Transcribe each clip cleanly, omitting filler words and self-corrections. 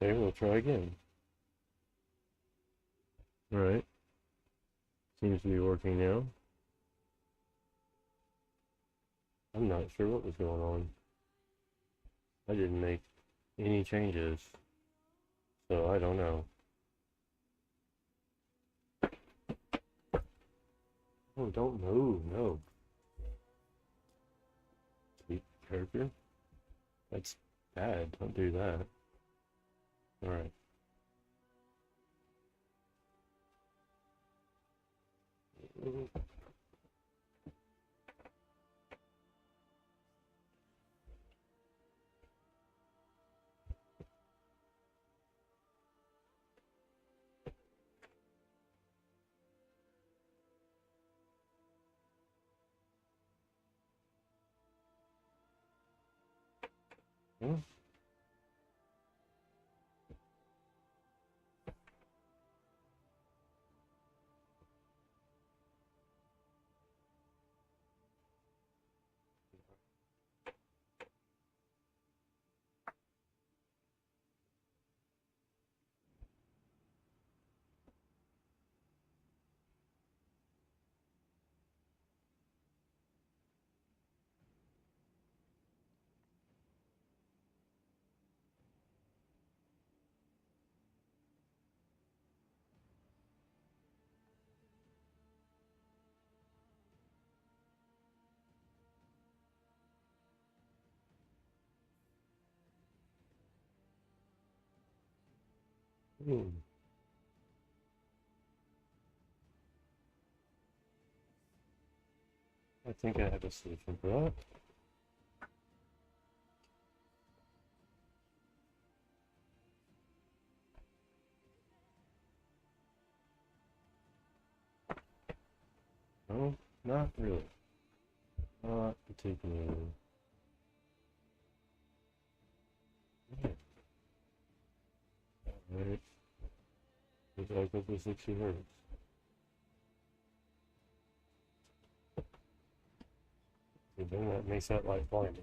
Okay, we'll try again. Alright. Seems to be working now. I'm not sure what was going on. I didn't make any changes, so I don't know. Oh, don't move, no. Sweet character? That's bad, don't do that. Alright. Hmm? Hmm. I think I have a solution for that. No, not really. Not particularly. Alright. Looks like up to 60 hertz. So then that makes that light blinding.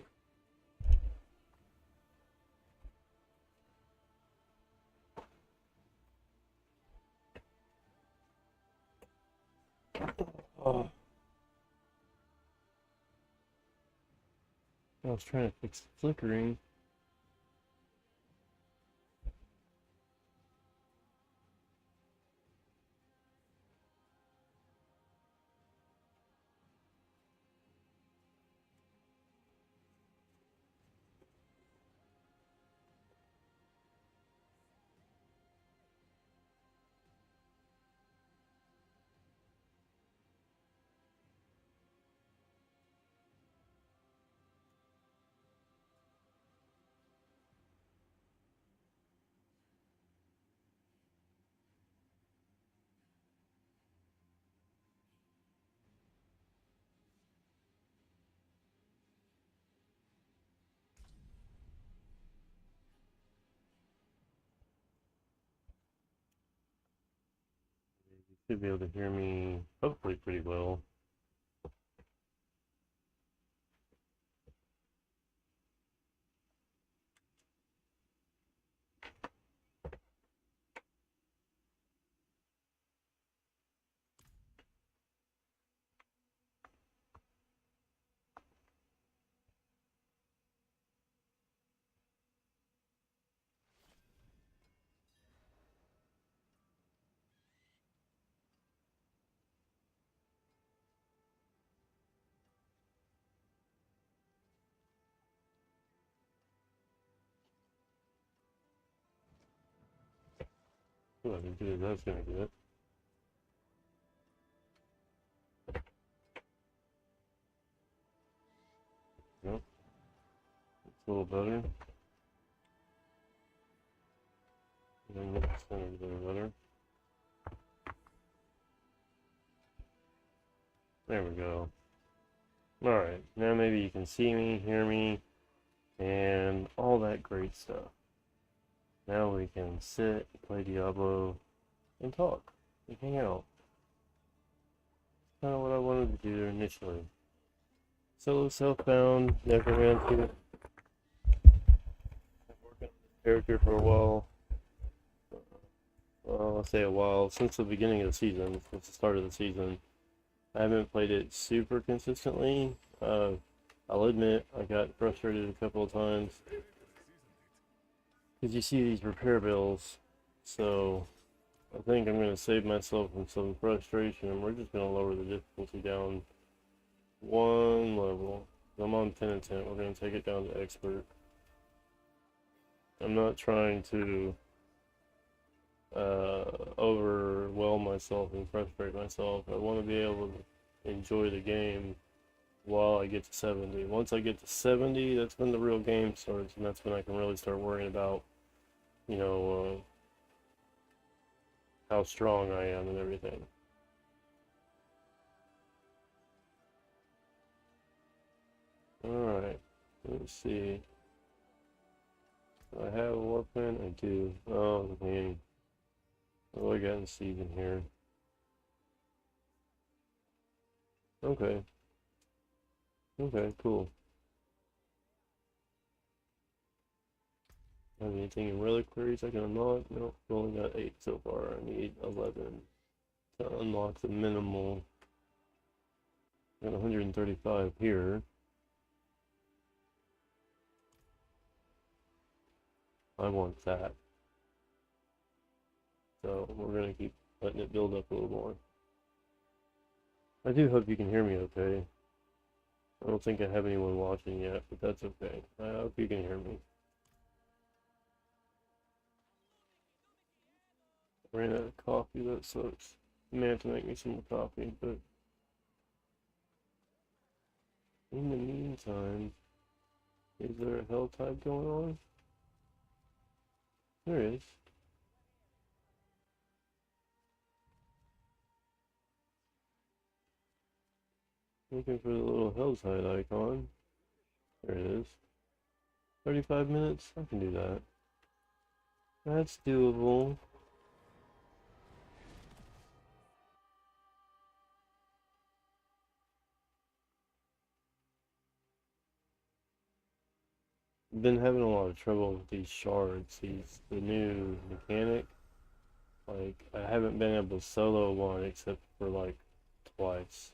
Oh. I was trying to fix the flickering. You should be able to hear me hopefully pretty well. Well, I think that's gonna do it. Yep. It's a little better. And then get the center there better. There we go. Alright, now maybe you can see me, hear me, and all that great stuff. Now we can sit, play Diablo, and talk, and hang out. Kind of what I wanted to do initially. Solo self-bound, Necromancer. I've been working on this character for a while. I'll say a while, since the beginning of the season, since the start of the season. I haven't played it super consistently. I'll admit I got frustrated a couple of times because you see these repair bills. So I think I'm going to save myself from some frustration, and we're just going to lower the difficulty down one level. I'm on penitent. We're going to take it down to expert. I'm not trying to overwhelm myself and frustrate myself. I want to be able to enjoy the game while I get to 70. Once I get to 70, that's when the real game starts, and that's when I can really start worrying about, you know, how strong I am and everything. Alright, let's see. Do I have a weapon? I do. Oh, man. What do I got in season here? Okay. Okay, cool. Have anything in reliquaries I can unlock? Nope, I've only got 8 so far. I need 11 to unlock the minimal. Got 135 here. I want that. So we're gonna keep letting it build up a little more. I do hope you can hear me okay. I don't think I have anyone watching yet, but that's okay. I hope you can hear me. I ran out of coffee, that sucks. I may have to make me some more coffee, but in the meantime, is there a hell type going on? There is. Looking for the little Hellside icon. There it is. 35 minutes? I can do that. That's doable. Been having a lot of trouble with these shards. The new mechanic. Like, I haven't been able to solo one except for like twice.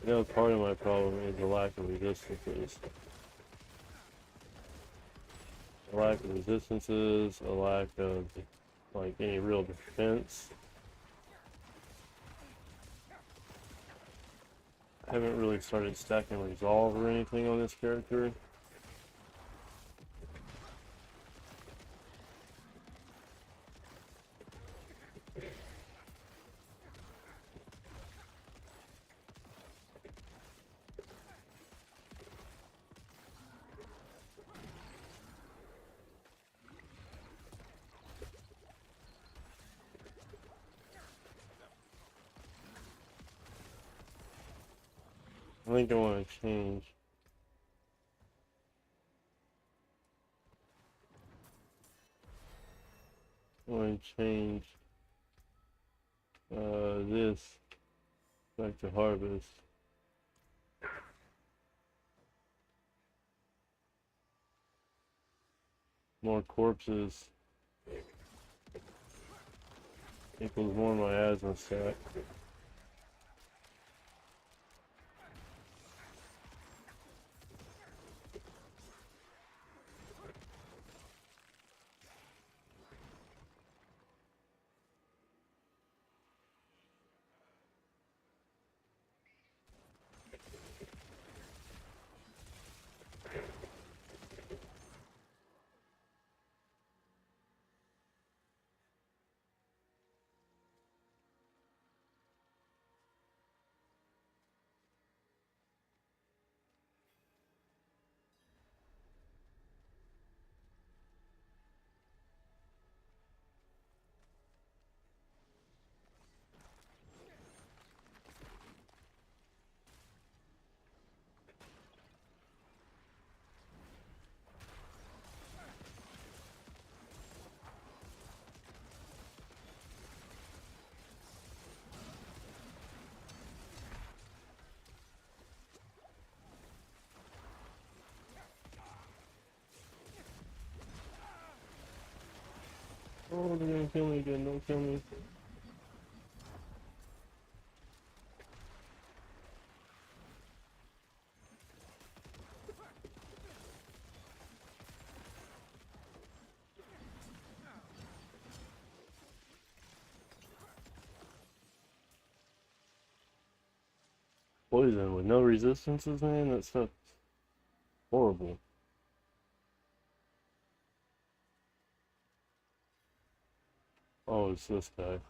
You know, part of my problem is the lack of resistances. A lack of resistances, a lack of like any real defense. I haven't really started stacking resolve or anything on this character. I think I want to change. I want to change this back to harvest. More corpses equals more of my asthma stack. Don't kill me again, don't kill me. Poison with no resistances, man? That stuff's horrible. Oh, it's this guy.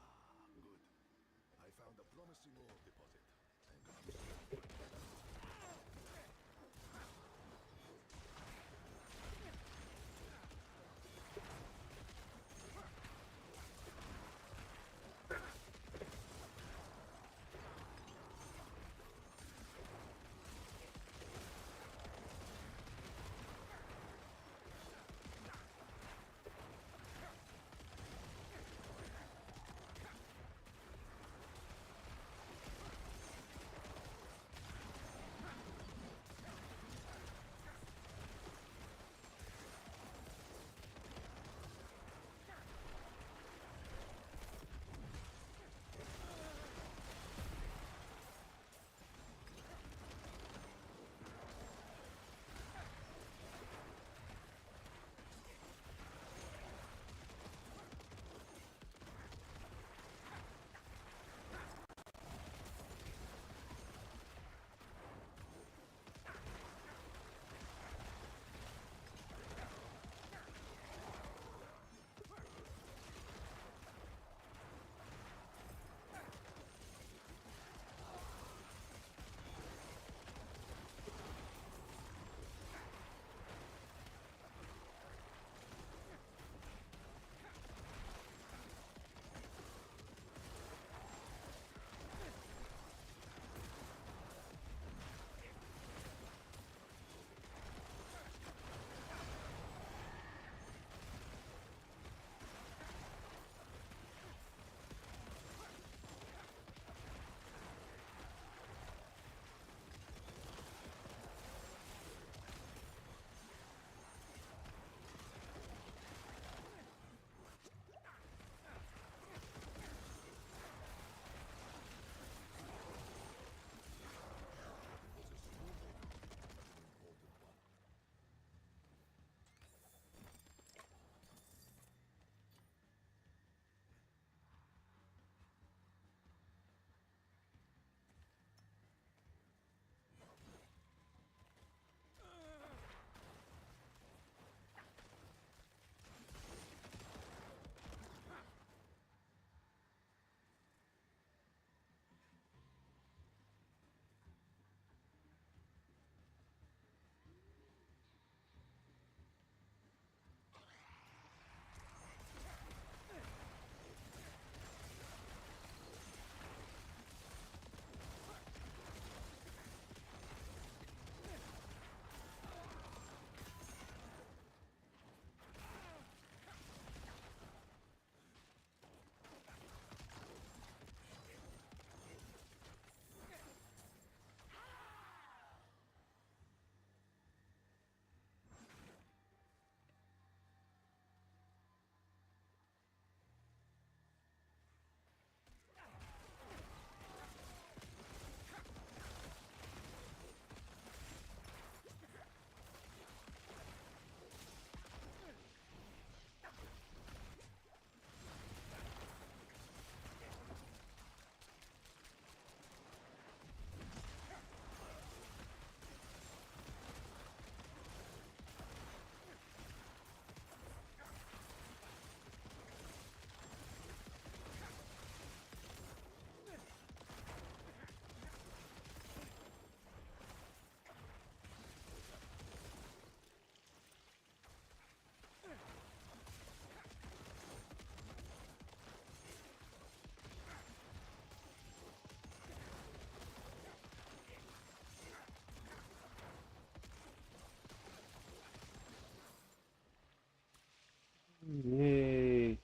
Yay!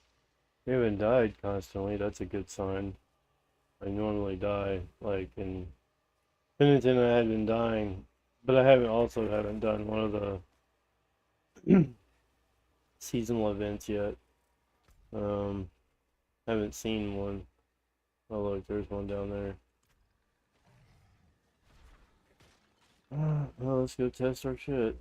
We haven't died constantly, that's a good sign. I normally die, like in Penitent I had been dying, but I haven't done one of the seasonal events yet. Haven't seen one. Oh look, there's one down there. Well, let's go test our shit.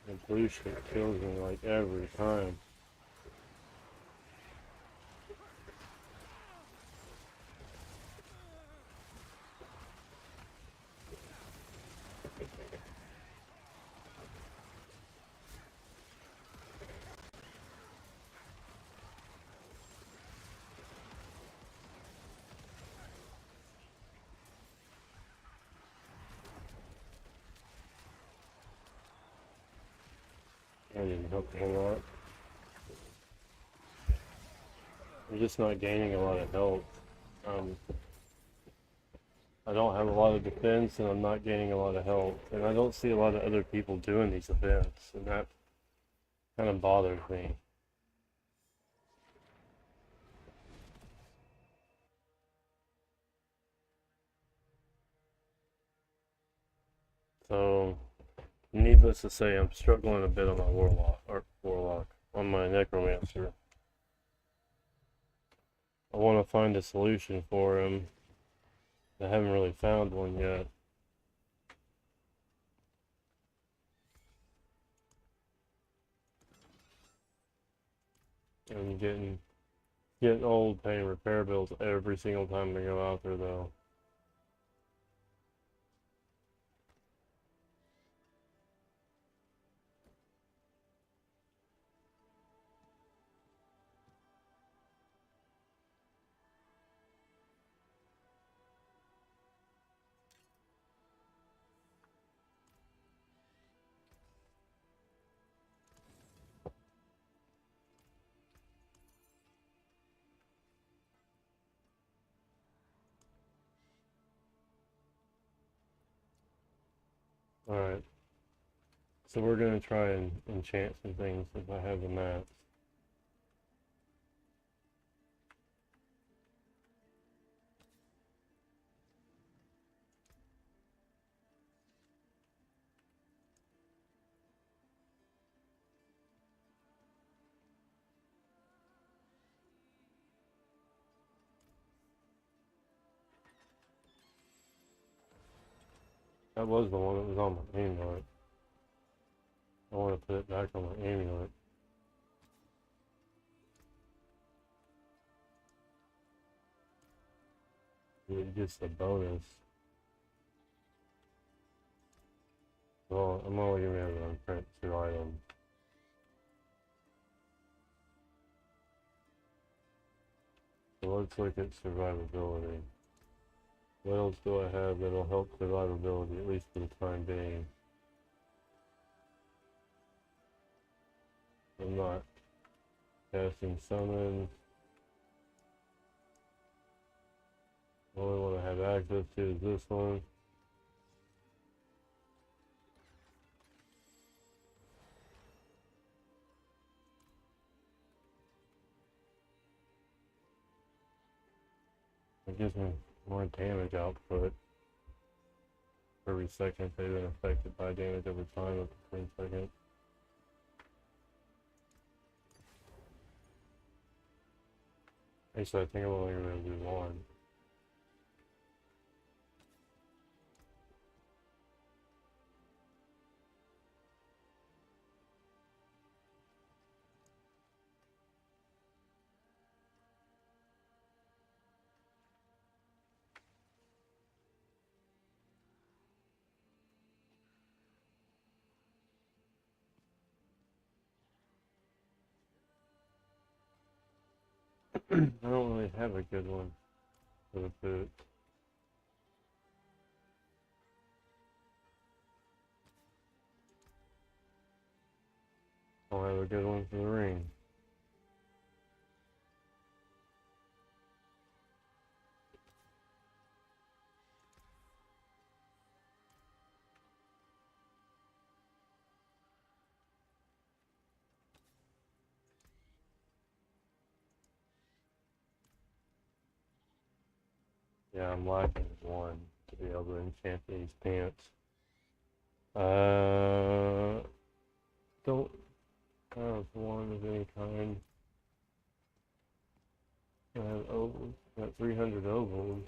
The blue shit kills me like every time. That didn't help a whole lot. I'm just not gaining a lot of health. I don't have a lot of defense, and I'm not gaining a lot of health. And I don't see a lot of other people doing these events, and that kind of bothers me. So, needless to say, I'm struggling a bit on my warlock, on my necromancer. I want to find a solution for him. I haven't really found one yet. I'm getting old paying repair bills every single time I go out there, though. Alright. So we're gonna try and enchant some things if I have the mats. That was the one that was on my amulet. I want to put it back on my amulet. It gets the bonus. Well, I'm only gonna be able to unprint 2 items. So let's look at survivability. What else do I have that'll help survivability, at least for the time being? I'm not casting summons. The only one I have access to is this one. It gives me more damage output every second they've been affected by damage over time up to 20 seconds. Actually, I think I'm only going to do one. I don't really have a good one for the boot. I don't have a good one for the ring. Yeah, I'm lacking one to be able to enchant these pants. Don't have one of any kind. I have ovals. Got 300 ovals.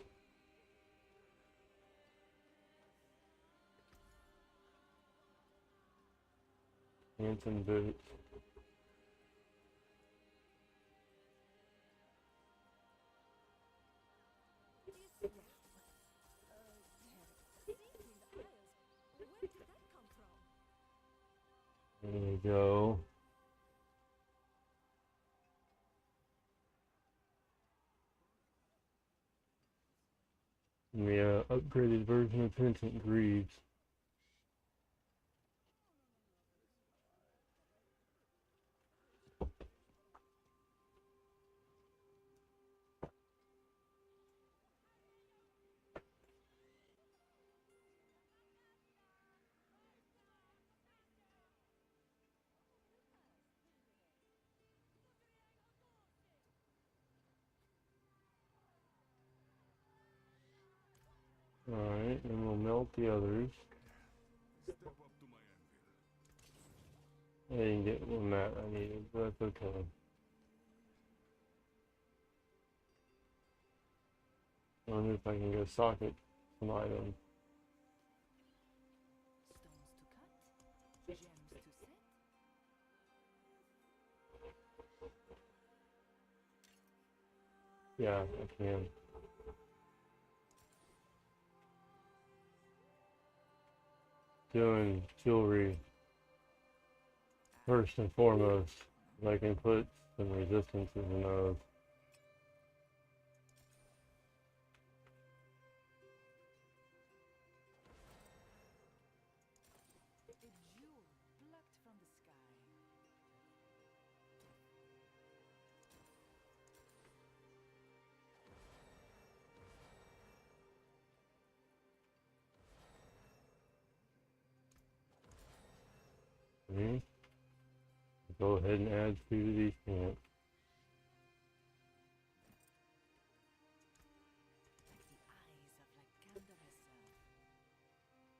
Pants and boots. There we go. The upgraded version of Penitent Greaves. Alright, and we'll melt the others. I didn't get one mat I needed, but that's okay. I wonder if I can go socket some items. Yeah, I can. Doing jewelry first and foremost. I can put some resistances in those. Go ahead and add 2 to these pants.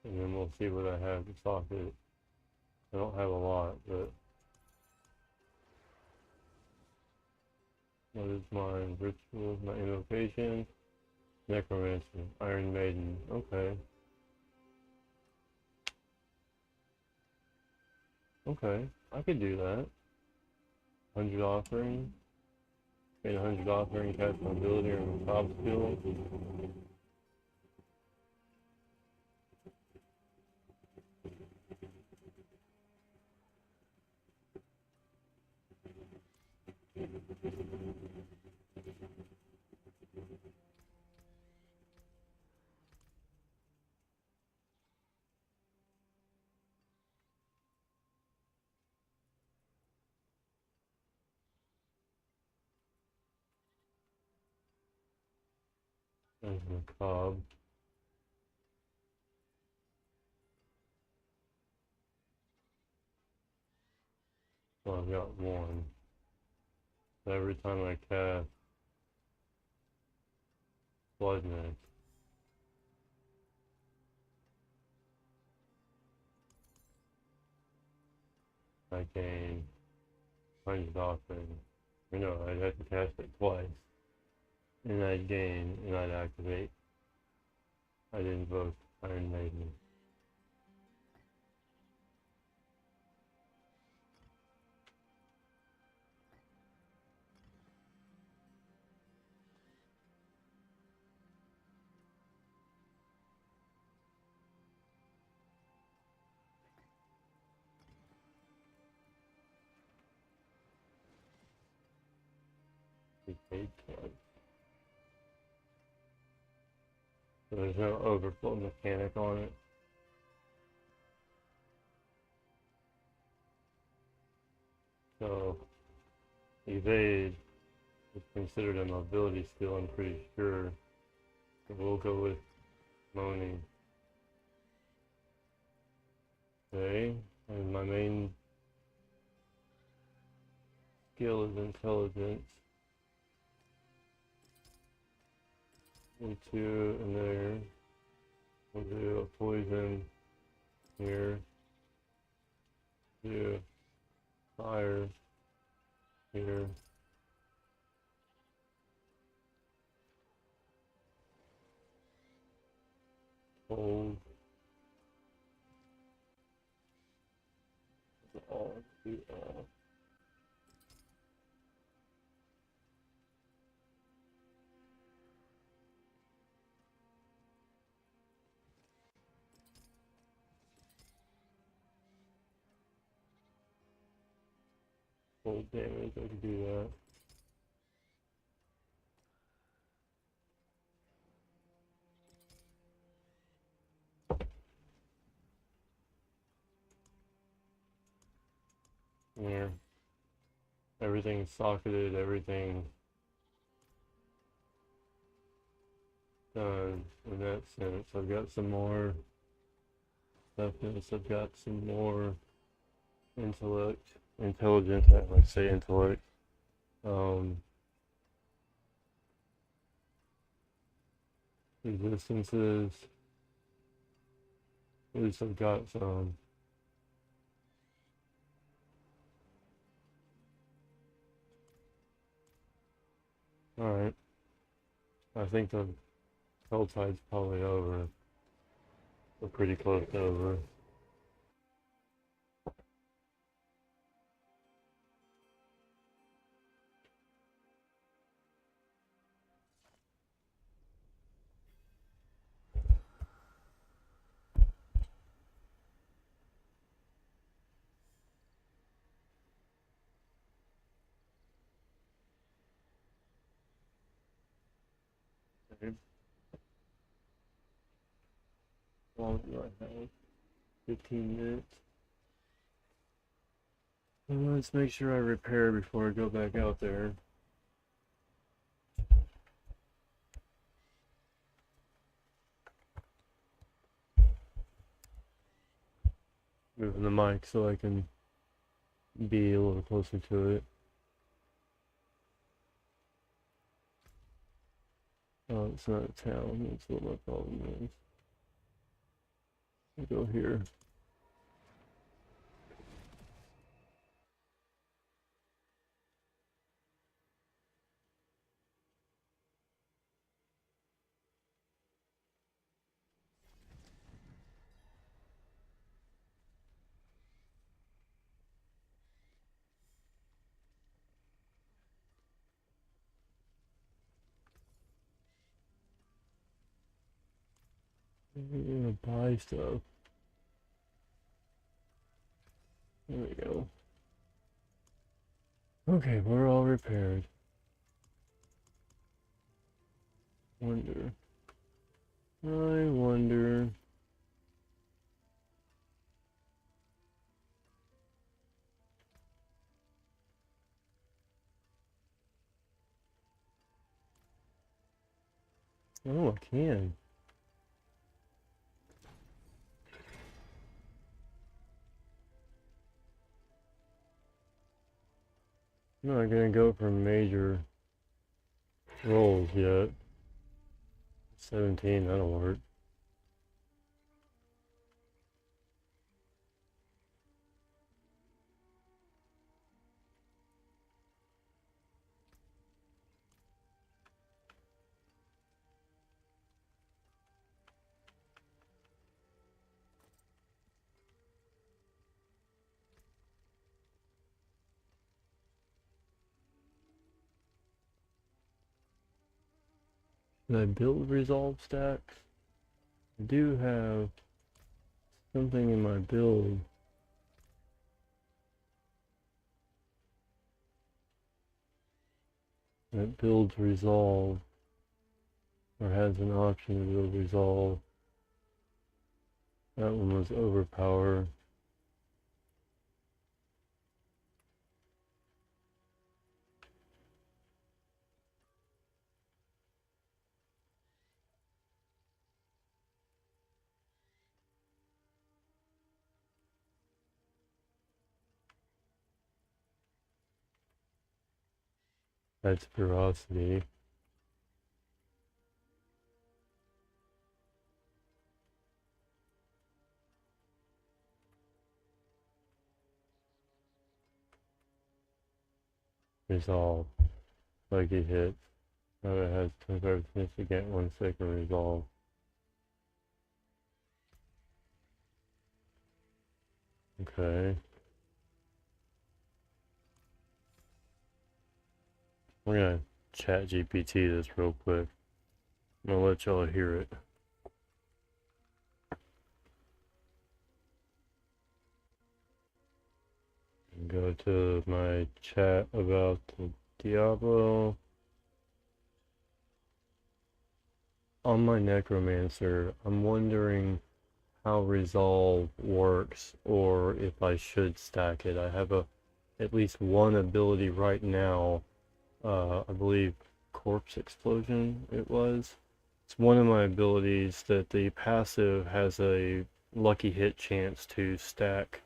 And then we'll see what I have to socket. I don't have a lot, but what is mine? Ritual, my invocation, Necromancer, Iron Maiden. Okay. Okay, I could do that. 100 offering. Gain 100 offering, cast my ability or my top skill. There's my cob. Well, I've got one. So every time I cast Blood Mist, I gain 100 offering. Or no, I'd have to cast it twice. And I'd gain, and I'd activate. I'd invoke Iron Maiden. be paid twice. So there's no overflow mechanic on it. So evade is considered a mobility skill, I'm pretty sure. So we'll go with moaning. Okay, and my main skill is intelligence. Into in there. We'll do a poison here. Do fire here. Cold. All do all. Cold damage, I can do that. Yeah. Everything's socketed, everything done in that sense. I've got some more toughness, I've got some more intelligence, I might say intellect. Resistances, at least I've got some. Alright, I think the hell tide's probably over. We're pretty close to over. Okay. How long do I have? 15 minutes. Well, let's make sure I repair before I go back out there. Moving the mic so I can be a little closer to it. Oh, it's not a town. That's what my problem is. I'll go here. I'm gonna buy stuff. There we go. Okay, we're all repaired. Wonder. I wonder. Oh, I can. I'm not gonna go for major rolls yet. 17, that'll work. Did I build resolve stacks? I do have something in my build. It builds resolve, or has an option to build resolve. That one was overpower. That's ferocity. Resolve. Like it hits. Now it has 25 chance to get 1 second resolve. Okay. We're gonna chat GPT this real quick. I'm gonna let y'all hear it. Go to my chat about the Diablo. On my Necromancer, I'm wondering how resolve works, or if I should stack it. I have at least one ability right now. I believe corpse explosion it was. It's one of my abilities that the passive has a lucky hit chance to stack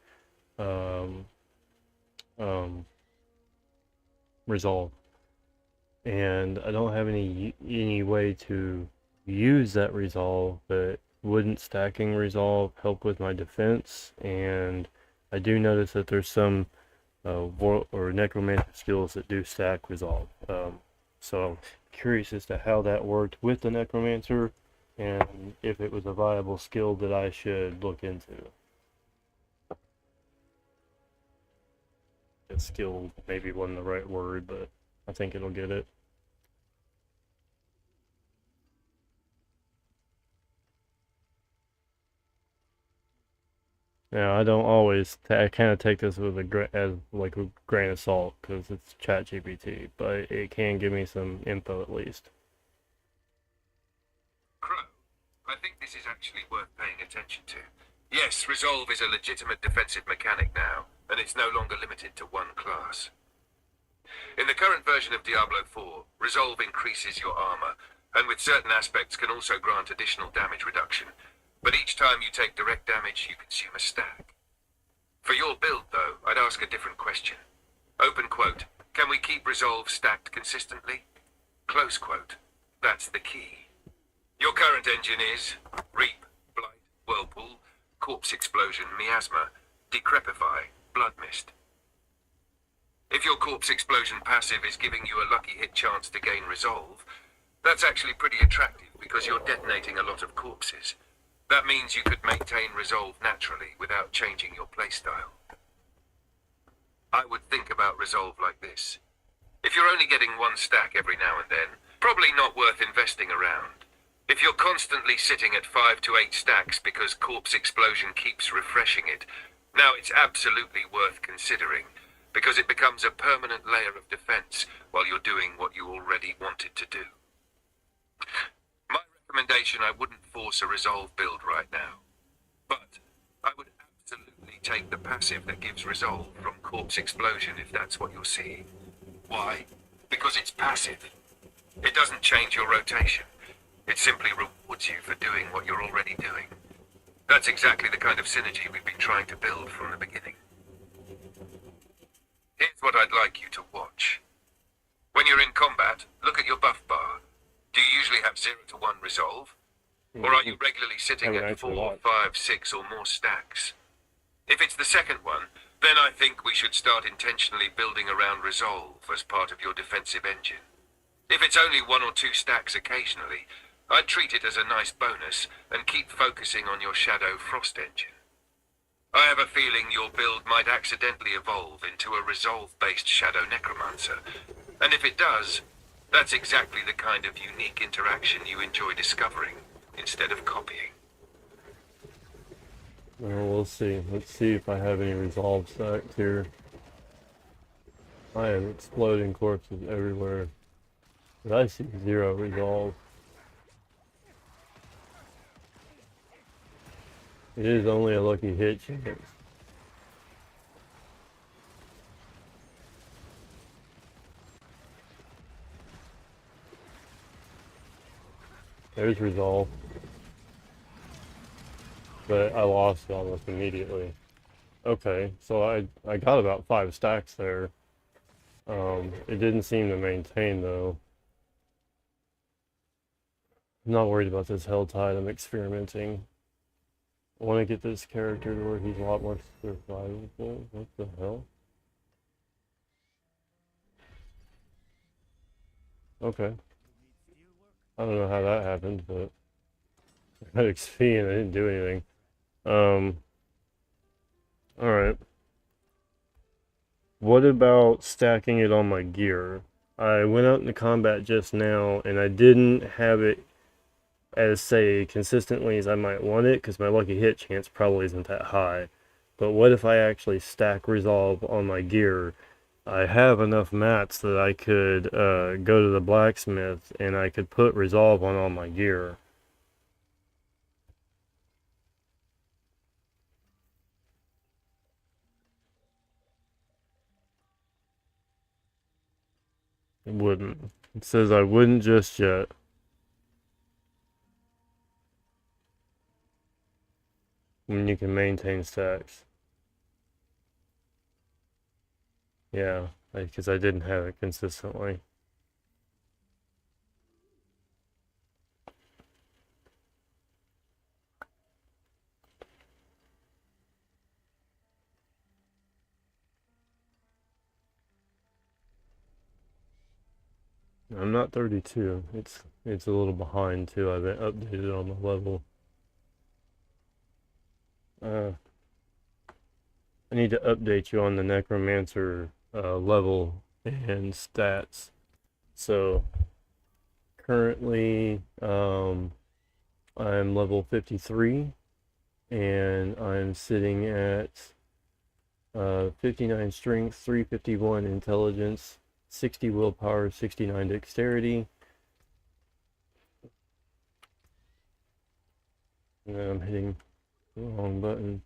resolve, and I don't have any way to use that resolve, but wouldn't stacking resolve help with my defense? And I do notice that there's some or necromancer skills that do stack resolve. So I'm curious as to how that worked with the necromancer, and if it was a viable skill that I should look into. Skill maybe wasn't the right word, but I think it'll get it. Now, I don't always, I kind of take this with as like a grain of salt because it's ChatGPT, but it can give me some info at least. Crow, I think this is actually worth paying attention to. Yes, Resolve is a legitimate defensive mechanic now, and it's no longer limited to one class. In the current version of Diablo 4, Resolve increases your armor, and with certain aspects can also grant additional damage reduction. But each time you take direct damage, you consume a stack. For your build, though, I'd ask a different question. Open quote, can we keep Resolve stacked consistently? Close quote, that's the key. Your current engine is Reap, Blight, Whirlpool, Corpse Explosion, Miasma, Decrepify, Blood Mist. If your Corpse Explosion passive is giving you a lucky hit chance to gain Resolve, that's actually pretty attractive because you're detonating a lot of corpses. That means you could maintain Resolve naturally without changing your playstyle. I would think about Resolve like this. If you're only getting one stack every now and then, probably not worth investing around. If you're constantly sitting at 5 to 8 stacks because Corpse Explosion keeps refreshing it, now it's absolutely worth considering, because it becomes a permanent layer of defense while you're doing what you already wanted to do. My recommendation, I wouldn't force a Resolve build right now, but I would absolutely take the passive that gives Resolve from Corpse Explosion if that's what you're seeing. Why? Because it's passive. It doesn't change your rotation. It simply rewards you for doing what you're already doing. That's exactly the kind of synergy we've been trying to build from the beginning. Here's what I'd like you to watch. When you're in combat, look at your buff bar. Do you usually have 0 to 1 resolve? Or are you regularly sitting at 4, 5, 6 or more stacks? If it's the second one, then I think we should start intentionally building around resolve as part of your defensive engine. If it's only 1 or 2 stacks occasionally, I'd treat it as a nice bonus and keep focusing on your Shadow Frost engine. I have a feeling your build might accidentally evolve into a resolve-based Shadow Necromancer, and if it does, that's exactly the kind of unique interaction you enjoy discovering instead of copying. Well, we'll see. Let's see if I have any resolve stacked here. I am exploding corpses everywhere. But I see 0 resolve. It is only a lucky hit chance. There's resolve. But I lost it almost immediately. Okay, so I got about 5 stacks there. It didn't seem to maintain though. I'm not worried about this Helltide, I'm experimenting. I want to get this character to where he's a lot more survivable. What the hell? Okay. I don't know how that happened, but I had XP and I didn't do anything. Alright. What about stacking it on my gear? I went out into combat just now and I didn't have it as, say, consistently as I might want it because my lucky hit chance probably isn't that high. But what if I actually stack resolve on my gear? I have enough mats that I could go to the blacksmith and I could put resolve on all my gear. It wouldn't. It says I wouldn't just yet. When you can maintain stacks. Yeah, because I didn't have it consistently. I'm not 32. It's a little behind too. I haven't updated on the level. I need to update you on the Necromancer level and stats. So currently I'm level 53 and I'm sitting at 59 strength, 351 intelligence, 60 willpower, 69 dexterity. And then I'm hitting the wrong button.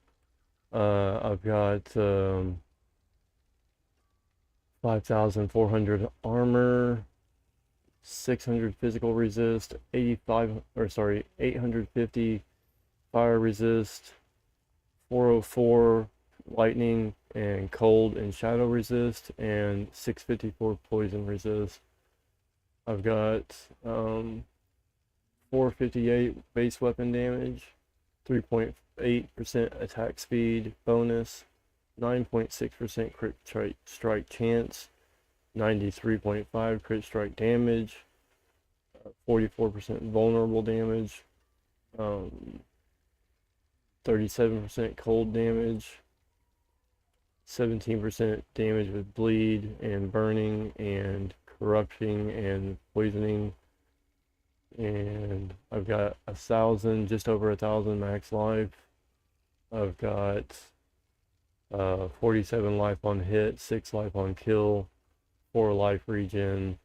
I've got 5,400 armor, 600 physical resist, 850 fire resist, 404 lightning and cold and shadow resist, and 654 poison resist. I've got 458 base weapon damage, 3.8% attack speed bonus, 9.6% crit strike chance, 93.5 crit strike damage, 44% vulnerable damage, 37% cold damage, 17% damage with bleed and burning and corrupting and poisoning. And I've got 1,000, just over 1,000 max life. I've got 47 life on hit, 6 life on kill, 4 life regen,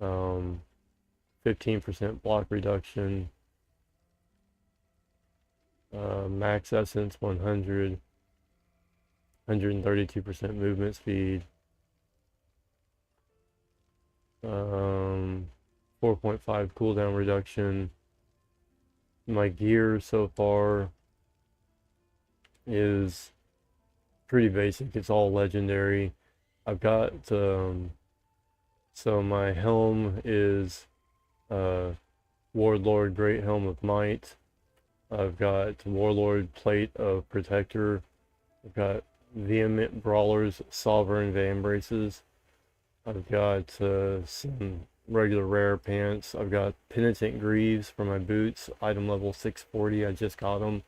15% block reduction, max essence 100, 132% movement speed, 4.5 cooldown reduction. My gear so far is pretty basic. It's all legendary. I've got so my helm is Warlord Great Helm of Might. I've got Warlord Plate of Protector. I've got Vehement Brawler's Sovereign Van Braces. I've got some regular rare pants. I've got Penitent Greaves for my boots. Item level 640. I just got them.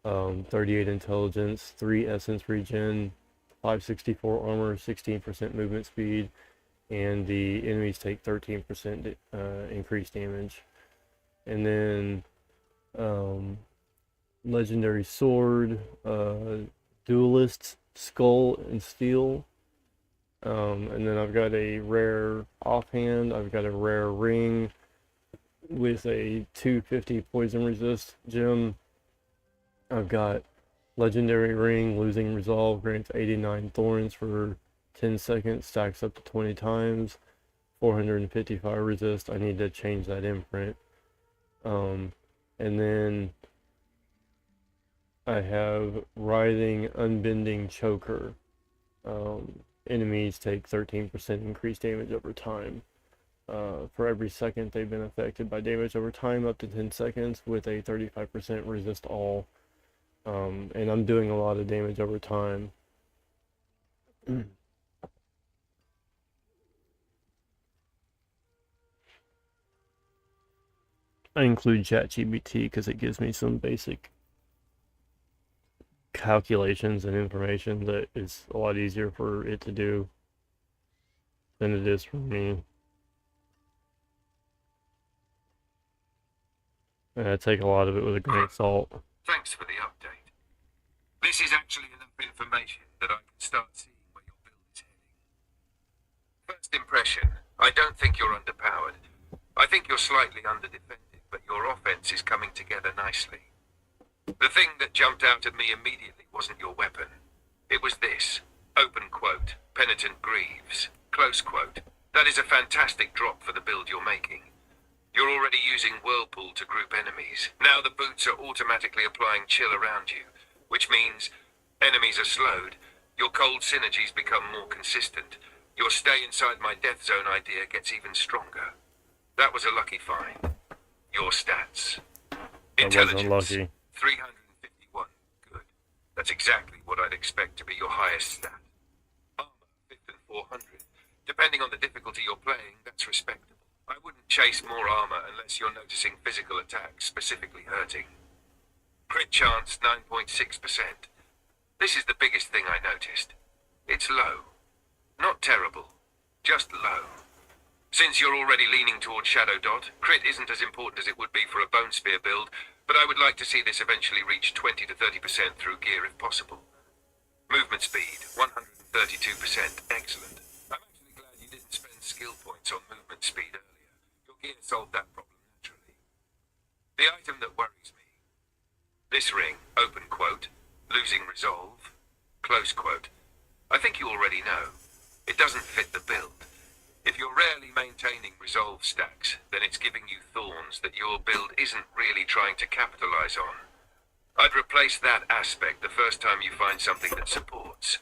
38 intelligence, 3 essence regen, 564 armor, 16% movement speed, and the enemies take 13% increased damage. And then legendary sword, duelist, skull and steel, And then I've got a rare offhand, I've got a rare ring with a 250 poison resist gem. I've got legendary ring, losing resolve, grants 89 thorns for 10 seconds, stacks up to 20 times, 455 resist. I need to change that imprint. And then I have writhing, unbending choker. Enemies take 13% increased damage over time. For every second they've been affected by damage over time, up to 10 seconds, with a 35% resist all. And I'm doing a lot of damage over time. I include ChatGPT because it gives me some basic calculations and information that is a lot easier for it to do than it is for me. And I take a lot of it with a grain of salt. Thanks for the update. This is actually enough information that I can start seeing where your build is heading. First impression, I don't think you're underpowered. I think you're slightly underdefended, but your offense is coming together nicely. The thing that jumped out at me immediately wasn't your weapon. It was this, open quote, penitent greaves, close quote. That is a fantastic drop for the build you're making. You're already using Whirlpool to group enemies. Now the boots are automatically applying chill around you, which means enemies are slowed, your cold synergies become more consistent, your stay inside my death zone idea gets even stronger. That was a lucky find. Your stats. Intelligence, 351. Good. That's exactly what I'd expect to be your highest stat. Armor, 5th and 400. Depending on the difficulty you're playing, that's respectable. I wouldn't chase more armor unless you're noticing physical attacks specifically hurting. Crit chance, 9.6%. This is the biggest thing I noticed. It's low. Not terrible. Just low. Since you're already leaning towards Shadow Dot, crit isn't as important as it would be for a Bone Spear build, but I would like to see this eventually reach 20 to 30% through gear if possible. Movement speed, 132%. Excellent. I'm actually glad you didn't spend skill points on movement speed earlier. Your gear solved that problem naturally. The item that worries me. This ring, open quote, losing resolve, close quote. I think you already know. It doesn't fit the build. If you're rarely maintaining resolve stacks, then it's giving you thorns that your build isn't really trying to capitalize on. I'd replace that aspect the first time you find something that supports.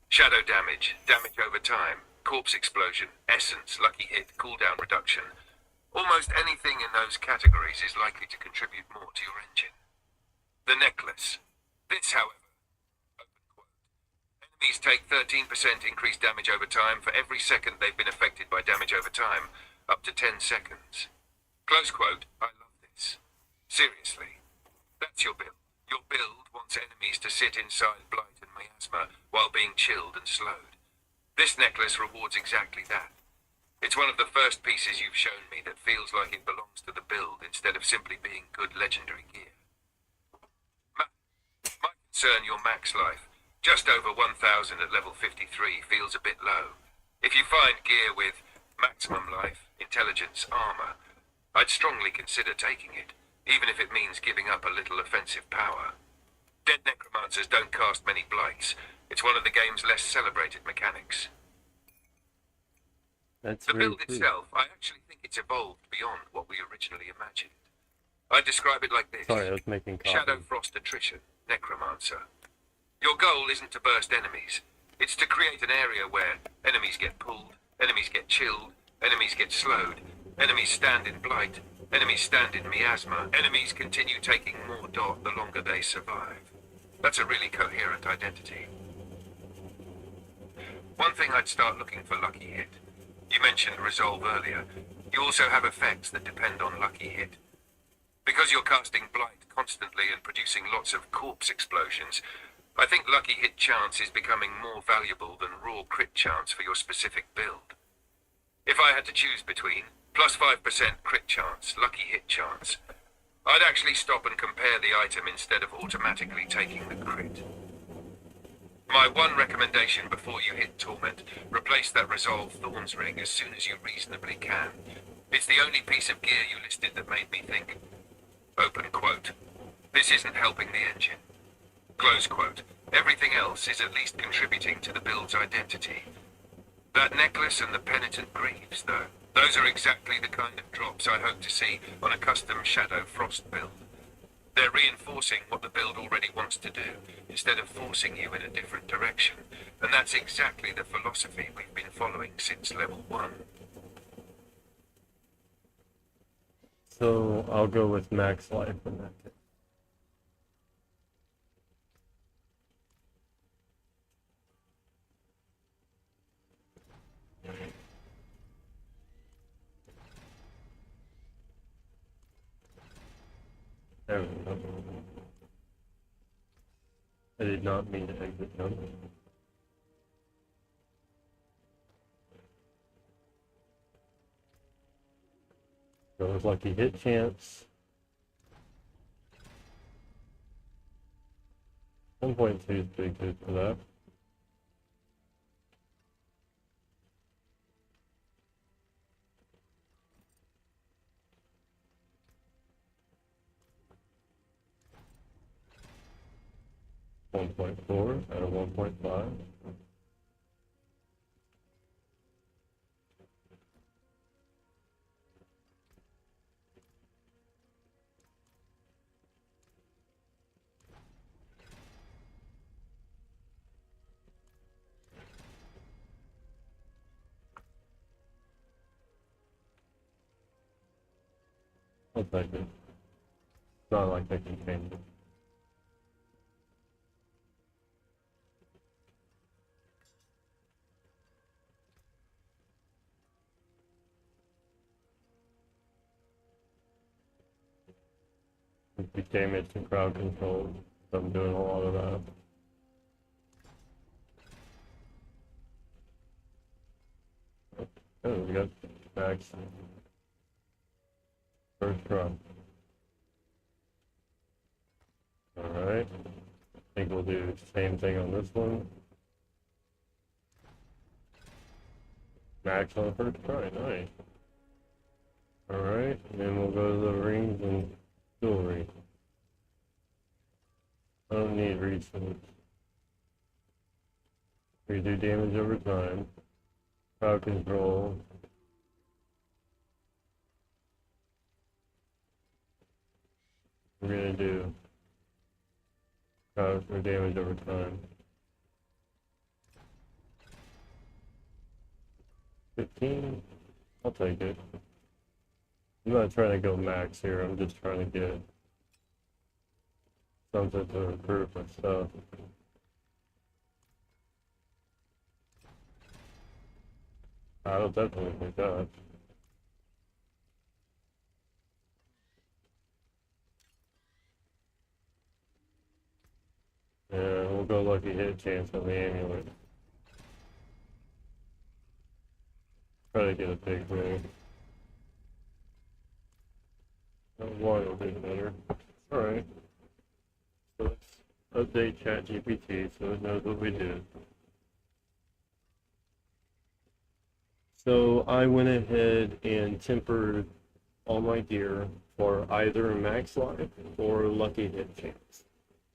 Shadow damage, damage over time, corpse explosion, essence, lucky hit, cooldown reduction. Almost anything in those categories is likely to contribute more to your engine. The necklace. This, however, open quote. Enemies take 13% increased damage over time for every second they've been affected by damage over time, up to 10 seconds. Close quote, I love this. Seriously. That's your build. Your build wants enemies to sit inside Blight and Miasma while being chilled and slowed. This necklace rewards exactly that. It's one of the first pieces you've shown me that feels like it belongs to the build instead of simply being good legendary gear. My concern, your max life, just over 1,000 at level 53, feels a bit low. If you find gear with maximum life, intelligence, armor, I'd strongly consider taking it, even if it means giving up a little offensive power. Dead Necromancers don't cast many blights. It's one of the game's less celebrated mechanics. That's the very build true. itself, I actually think it's evolved beyond what we originally imagined. I describe it like this. Sorry, I was making coffee. Shadow Frost Attrition, Necromancer. Your goal isn't to burst enemies. It's to create an area where enemies get pulled, enemies get chilled, enemies get slowed, enemies stand in Blight, enemies stand in Miasma, enemies continue taking more dot the longer they survive. That's a really coherent identity. One thing I'd start looking for lucky hit. You mentioned resolve earlier. You also have effects that depend on lucky hit. Because you're casting Blight constantly and producing lots of corpse explosions, I think lucky hit chance is becoming more valuable than raw crit chance for your specific build. If I had to choose between plus 5% crit chance, lucky hit chance, I'd actually stop and compare the item instead of automatically taking the crit. My one recommendation before you hit Torment, replace that Resolve Thorns ring as soon as you reasonably can. It's the only piece of gear you listed that made me think. Open quote. This isn't helping the engine. Close quote. Everything else is at least contributing to the build's identity. That necklace and the penitent greaves, though, those are exactly the kind of drops I hope to see on a custom Shadow Frost build. They're reinforcing what the build already wants to do, instead of forcing you in a different direction. And that's exactly the philosophy we've been following since level 1. So I'll go with max life in that case. There we go. I did not mean to exit them. So it's lucky hit chance. 1.2 is pretty good for that. .4 out of 1.5. I'll take it. It's not like I can change it. Increase damage and crowd control. So I'm doing a lot of that. Oh, we got max first run. Alright. I think we'll do the same thing on this one. Max on the first try, nice. Alright, and then we'll go to the rings and jewelry. I don't need resource. We do damage over time. Crowd control. We're gonna do crowd or damage over time. 15. I'll take it. I'm not trying to go max here. I'm just trying to get something to improve my stuff. I'll definitely take that. And we'll go lucky hit chance on the amulet. Try to get a big ring. One will do better. Alright. So let's update ChatGPT so it knows what we did. So I went ahead and tempered all my gear for either max life or lucky hit chance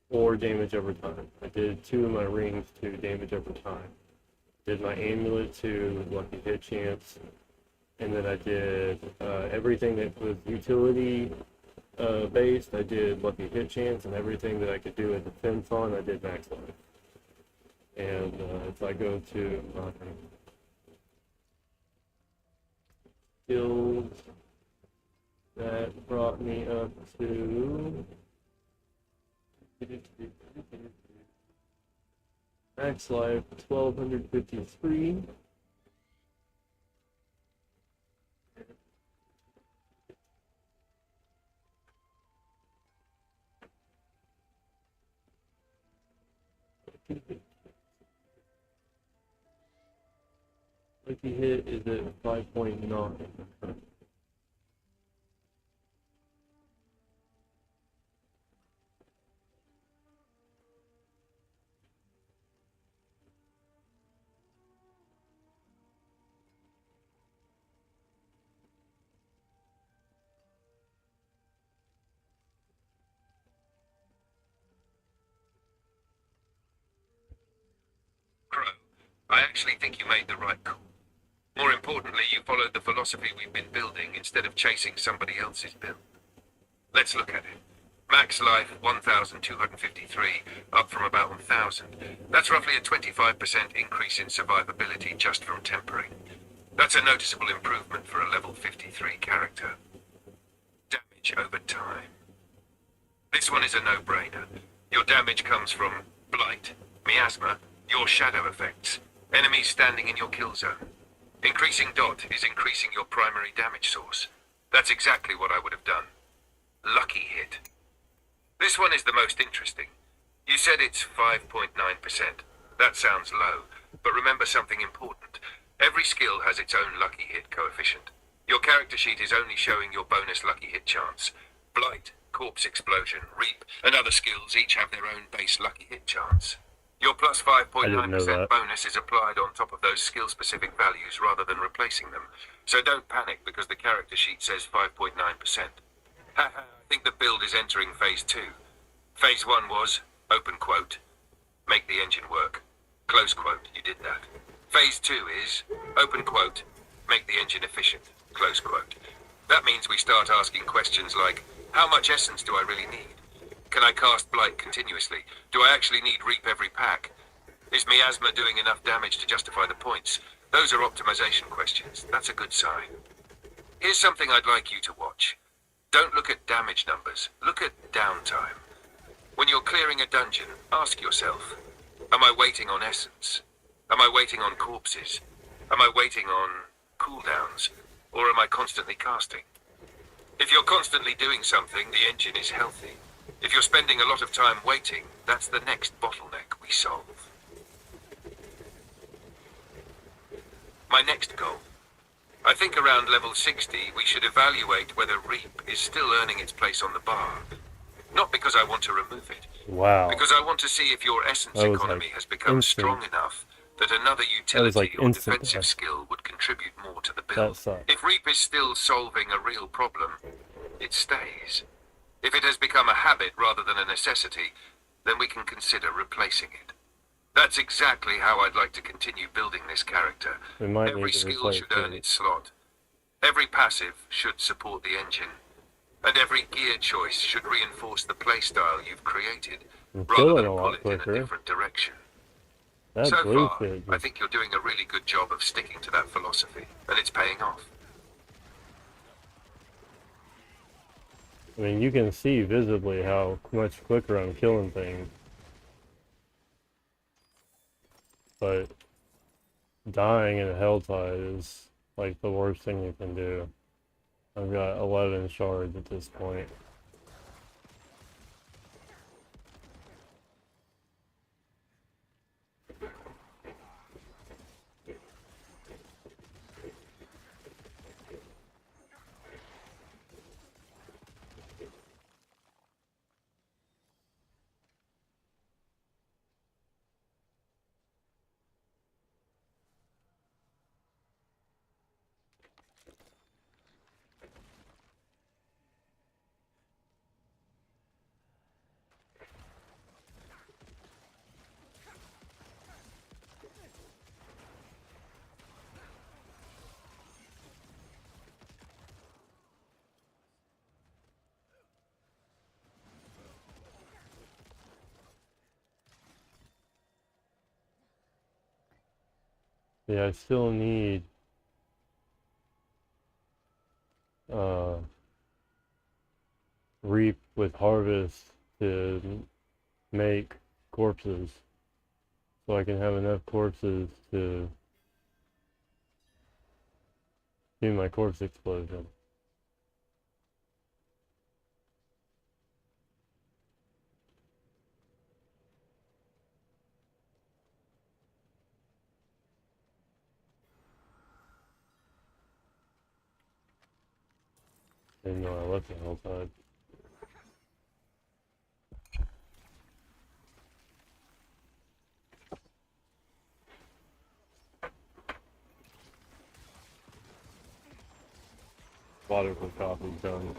or damage over time. I did 2 of my rings to damage over time. Did my amulet to lucky hit chance, and then I did everything that was utility based. I did lucky hit chance, and everything that I could do a defense on, I did max life. And if I go to my skills, that brought me up to max life 1253. Lucky hit is at 5.9. Crow, I actually think you made the right call. More importantly, you followed the philosophy we've been building instead of chasing somebody else's build. Let's look at it. Max life 1,253, up from about 1,000. That's roughly a 25% increase in survivability just from tempering. That's a noticeable improvement for a level 53 character. Damage over time. This one is a no-brainer. Your damage comes from blight, miasma, your shadow effects, enemies standing in your kill zone. Increasing dot is increasing your primary damage source. That's exactly what I would have done. Lucky hit. This one is the most interesting. You said it's 5.9%. That sounds low, but remember something important. Every skill has its own lucky hit coefficient. Your character sheet is only showing your bonus lucky hit chance. Blight, corpse explosion, reap, and other skills each have their own base lucky hit chance. Your plus I didn't know 5.9% that. bonus is applied on top of those skill-specific values rather than replacing them. So don't panic because the character sheet says 5.9%. Haha, I think the build is entering phase 2. Phase 1 was, open quote, make the engine work. Close quote, you did that. Phase 2 is, open quote, make the engine efficient. Close quote. That means we start asking questions like, how much essence do I really need? Can I cast Blight continuously? Do I actually need Reap every pack? Is Miasma doing enough damage to justify the points? Those are optimization questions. That's a good sign. Here's something I'd like you to watch. Don't look at damage numbers. Look at downtime. When you're clearing a dungeon, ask yourself, am I waiting on essence? Am I waiting on corpses? Am I waiting on cooldowns? Or am I constantly casting? If you're constantly doing something, the engine is healthy. If you're spending a lot of time waiting, that's the next bottleneck we solve. My next goal. I think around level 60, we should evaluate whether Reap is still earning its place on the bar. Not because I want to remove it. Wow. Because I want to see if your essence That was economy like has become instant. strong enough that another That was utility like or instant defensive death. skill would contribute more to the That build. sucks. If Reap is still solving a real problem, it stays. If it has become a habit rather than a necessity, then we can consider replacing it. That's exactly how I'd like to continue building this character. We might Every need to skill replace should earn it. its slot. Every passive should support the engine. And every gear choice should reinforce the playstyle you've created, I'm rather killing than a pull lot it in a quicker. different direction. That So blue far, fit I think you're doing a really good job of sticking to that philosophy, and it's paying off. I mean, you can see visibly how much quicker I'm killing things. But dying in a Helltide is like the worst thing you can do. I've got 11 shards at this point. Yeah, I still need reap with harvest to make corpses, so I can have enough corpses to do my corpse explosion. Didn't know I left the Helltide. Water for coffee done.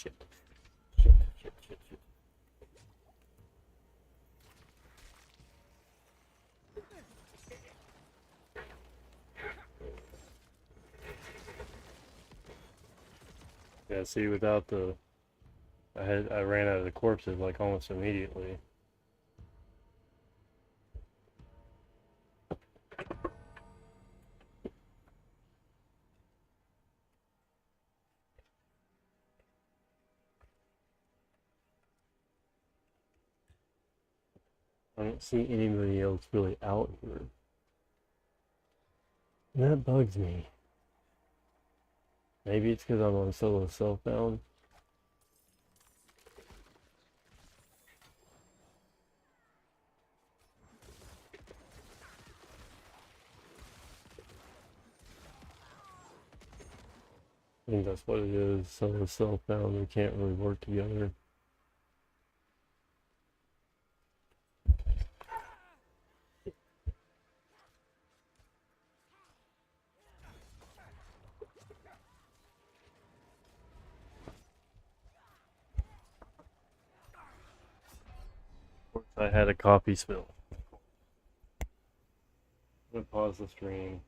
shit. Shit, shit, shit, shit. Yeah, see, without the... I ran out of the corpses, like, almost immediately. I don't see anybody else really out here. And that bugs me. Maybe it's because I'm on solo self-bound. I think that's what it is. Solo self-bound, we can't really work together. I had a coffee spill. I'm gonna pause the stream.